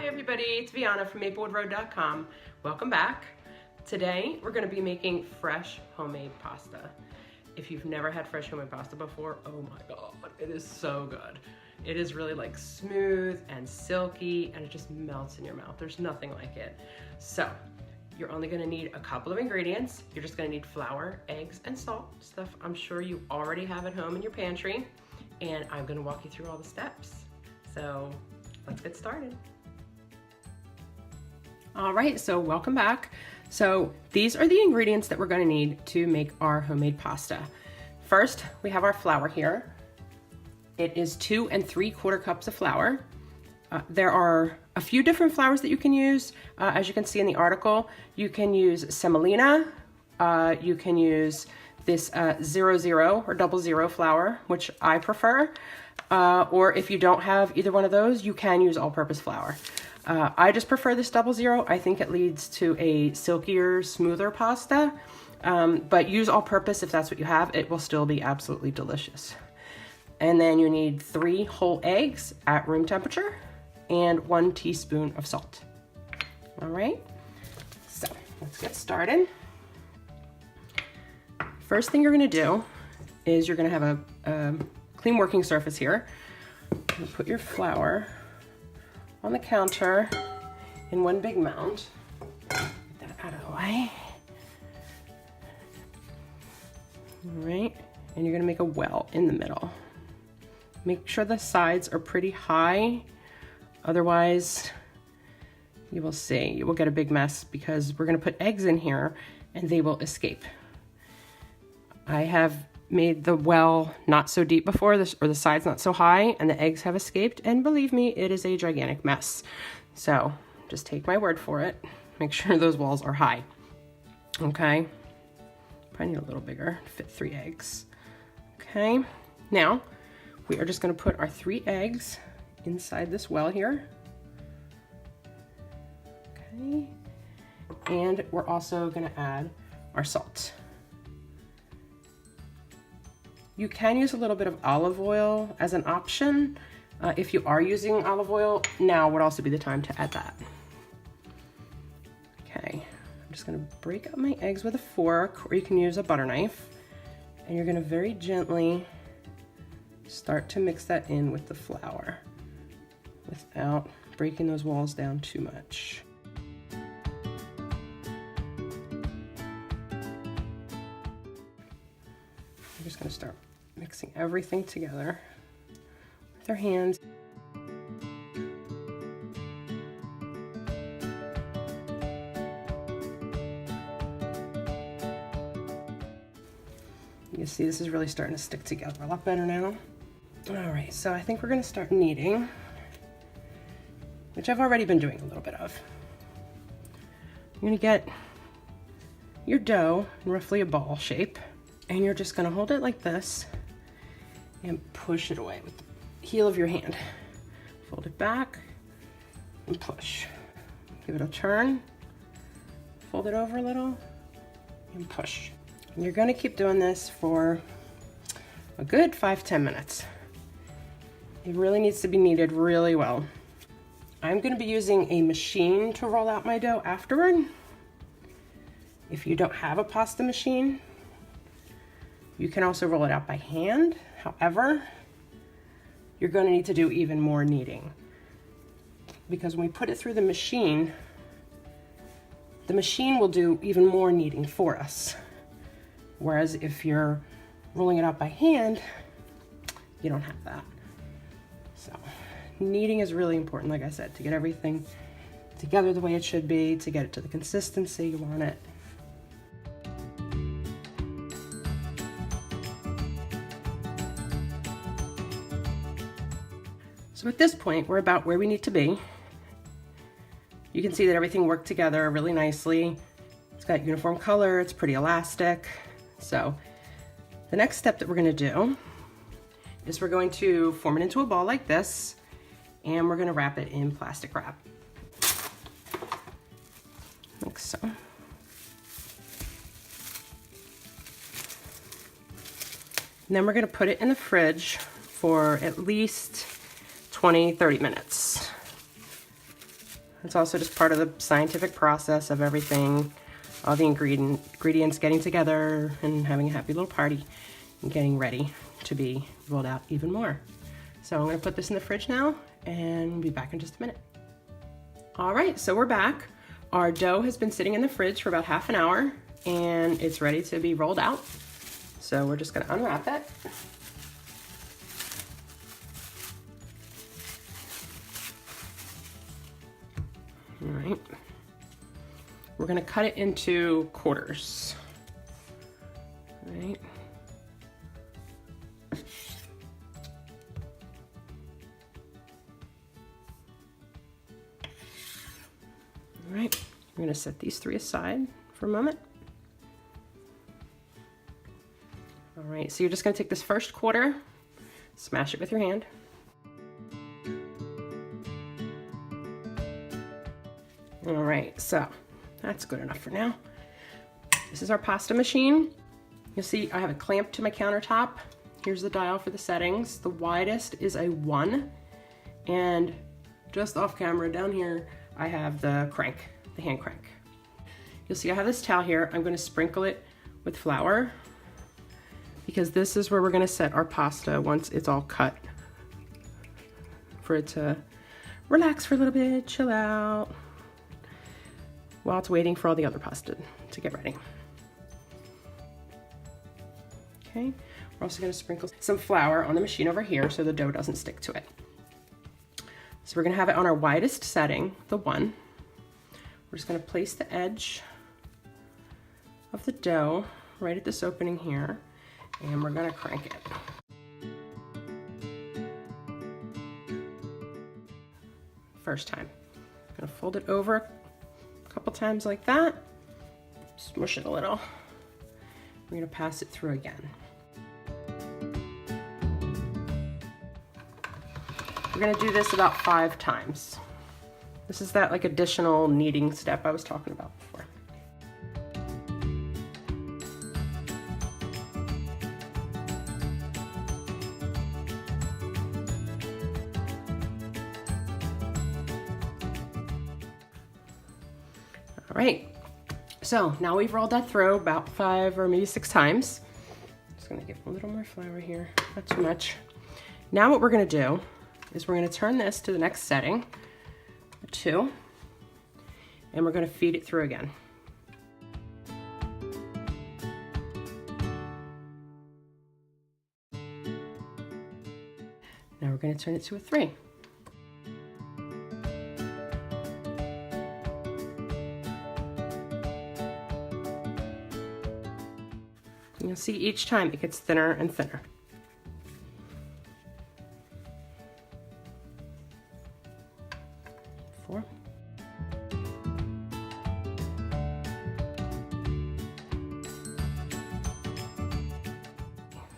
everybody, it's Viana from maplewoodroad.com. Welcome back. Today we're going to be making fresh homemade pasta. If you've never had fresh homemade pasta before, oh my god, it is so good. It is really like smooth and silky and it just melts in your mouth. There's nothing like it. So you're only going to need a couple of ingredients. You're just going to need flour, eggs, and salt, stuff I'm sure you already have at home in your pantry. And I'm going to walk you through all the steps. So let's get started. All right, so welcome back. So these are the ingredients that we're going to need to make our homemade pasta. First, we have our flour here. It is 2 3/4 cups of flour. There are a few different flours that you can use. As you can see in the article, you can use semolina, you can use this 00 or 00 flour, which I prefer. Or if you don't have either one of those, you can use all-purpose flour. I just prefer this 00. I think it leads to a silkier, smoother pasta. But use all-purpose if that's what you have. It will still be absolutely delicious. And then you need 3 whole eggs at room temperature and 1 teaspoon of salt. All right, so let's get started. First thing you're gonna do is you're gonna have a clean working surface here. You put your flour on the counter in one big mound. Get that out of the way. All right, and you're gonna make a well in the middle. Make sure the sides are pretty high, otherwise you will see, you will get a big mess because we're gonna put eggs in here and they will escape. I have made the well not so deep before, or the sides not so high, and the eggs have escaped, and believe me, it is a gigantic mess. So just take my word for it. Make sure those walls are high. Okay, probably need a little bigger to fit 3 eggs. Okay, now we are just going to put our 3 eggs inside this well here. Okay, and we're also going to add our salt. You can use a little bit of olive oil as an option. If you are using olive oil, now would also be the time to add that. Okay, I'm just gonna break up my eggs with a fork, or you can use a butter knife. And you're gonna very gently start to mix that in with the flour without breaking those walls down too much. I'm just gonna start mixing everything together with our hands. You can see this is really starting to stick together a lot better now. All right, so I think we're gonna start kneading, which I've already been doing a little bit of. You're gonna get your dough in roughly a ball shape, and you're just gonna hold it like this and push it away with the heel of your hand. Fold it back and push. Give it a turn, fold it over a little and push. And you're gonna keep doing this for a good 5-10 minutes. It really needs to be kneaded really well. I'm gonna be using a machine to roll out my dough afterward. If you don't have a pasta machine, you can also roll it out by hand. However, you're going to need to do even more kneading, because when we put it through the machine will do even more kneading for us. Whereas if you're rolling it out by hand, you don't have that. So kneading is really important, like I said, to get everything together the way it should be, to get it to the consistency you want it. So at this point, we're about where we need to be. You can see that everything worked together really nicely. It's got uniform color, it's pretty elastic. So the next step that we're gonna do is we're going to form it into a ball like this, and we're gonna wrap it in plastic wrap. Like so. And then we're gonna put it in the fridge for at least 20-30 minutes. It's also just part of the scientific process of everything, all the ingredients getting together and having a happy little party and getting ready to be rolled out even more. So I'm gonna put this in the fridge now and we'll be back in just a minute. All right, so we're back. Our dough has been sitting in the fridge for about half an hour and it's ready to be rolled out. So we're just gonna unwrap it. All right, we're gonna cut it into quarters. All right. All right, I'm gonna set these 3 aside for a moment. All right, so you're just gonna take this first quarter, smash it with your hand. All right, so that's good enough for now. This is our pasta machine. You'll see I have it clamped to my countertop. Here's the dial for the settings. The widest is a 1, and just off camera down here, I have the crank, the hand crank. You'll see I have this towel here. I'm gonna sprinkle it with flour because this is where we're gonna set our pasta once it's all cut, for it to relax for a little bit, chill out, while it's waiting for all the other pasta to get ready. Okay, we're also gonna sprinkle some flour on the machine over here so the dough doesn't stick to it. So we're gonna have it on our widest setting, the 1. We're just gonna place the edge of the dough right at this opening here, and we're gonna crank it. First time. I'm gonna fold it over couple times like that, smush it a little. We're gonna pass it through again. We're gonna do this about 5 times. This is that like additional kneading step I was talking about before. All right, so now we've rolled that through about 5 or maybe 6 times. Just gonna get a little more flour here, not too much. Now what we're gonna do is we're gonna turn this to the next setting, 2, and we're gonna feed it through again. Now we're gonna turn it to a 3. You'll see each time it gets thinner and thinner. Four.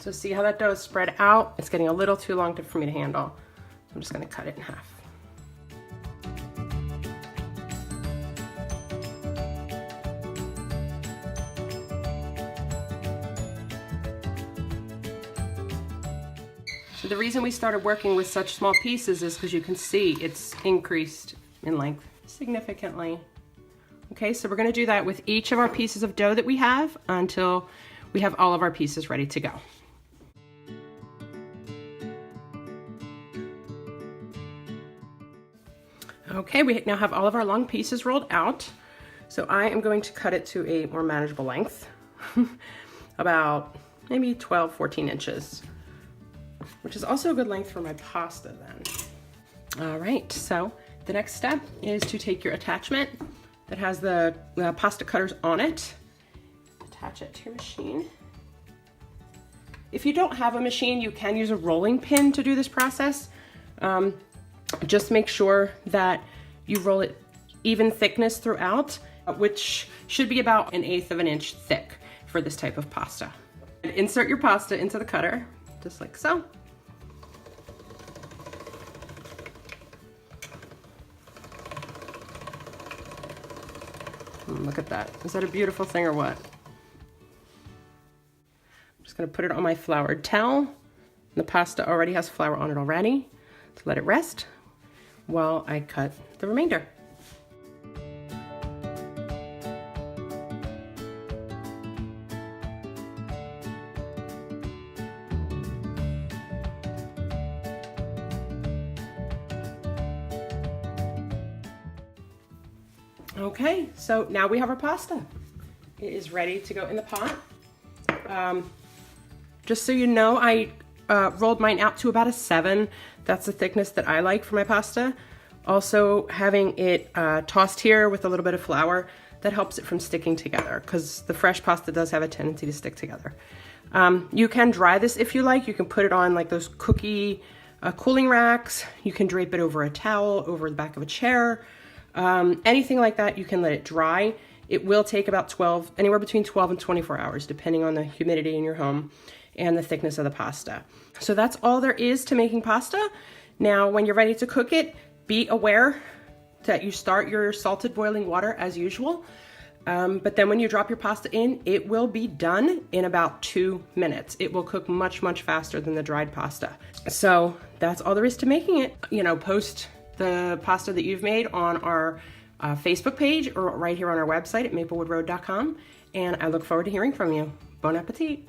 So see how that dough is spread out? It's getting a little too long for me to handle. I'm just gonna cut it in half. So the reason we started working with such small pieces is because you can see it's increased in length significantly. Okay, so we're gonna do that with each of our pieces of dough that we have until we have all of our pieces ready to go. Okay, we now have all of our long pieces rolled out. So I am going to cut it to a more manageable length, about maybe 12, 14 inches, which is also a good length for my pasta then. All right, so the next step is to take your attachment that has the pasta cutters on it, attach it to your machine. If you don't have a machine, you can use a rolling pin to do this process. Just make sure that you roll it even thickness throughout, which should be about 1/8 of an inch thick for this type of pasta. And insert your pasta into the cutter, just like so. Look at that. Is that a beautiful thing or what? I'm just gonna put it on my floured towel. The pasta already has flour on it already. So let it rest while I cut the remainder. Okay, so now we have our pasta. It is ready to go in the pot. Just so you know, I rolled mine out to about a 7. That's the thickness that I like for my pasta. Also, having it tossed here with a little bit of flour, that helps it from sticking together, because the fresh pasta does have a tendency to stick together. You can dry this if you like. You can put it on like those cookie cooling racks. You can drape it over a towel, over the back of a chair. Anything like that, you can let it dry. It will take about anywhere between 12 and 24 hours, depending on the humidity in your home and the thickness of the pasta. So that's all there is to making pasta. Now, when you're ready to cook it, be aware that you start your salted boiling water as usual. But then when you drop your pasta in, it will be done in about 2 minutes. It will cook much, much faster than the dried pasta. So that's all there is to making it. You know, post the pasta that you've made on our Facebook page or right here on our website at maplewoodroad.com. And I look forward to hearing from you. Bon appetit.